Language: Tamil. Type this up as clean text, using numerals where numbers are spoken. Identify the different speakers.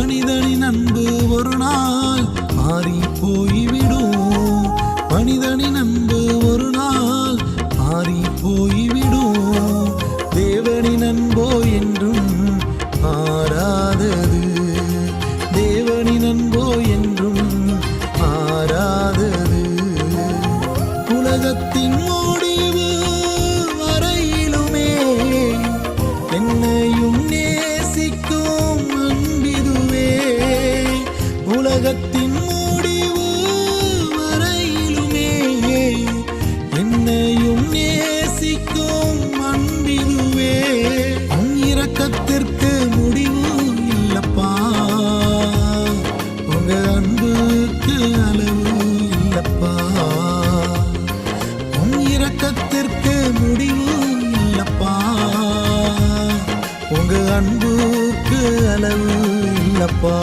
Speaker 1: மனிதனின் அன்பு ஒரு நாள் மாறி போய்விடும். மனிதனின் அன்பு ஒரு நாள் மாறி போய்விடும். தேவனின் அன்போ என்றும் மாறாதது. தேவனின் அன்போ என்றும் மாறாதது. உலகத்தின் முடிவு வரையிலுமே என்னையும் நேசிக்கும் அன்பிதுவே. உலகத்தின் முடிவு வரையிலுமே என்னையும் நேசிக்கும் அன்பிதுவே. உன் இரக்கத்திற்கு முடிவு இல்லப்பா, உங்க அன்புக்கு அளவு இல்லப்பா. உன் இரக்கத்திற்கு முடிவு இல்லப்பா, உங்க அன்புக்கு அளவு இல்லப்பா.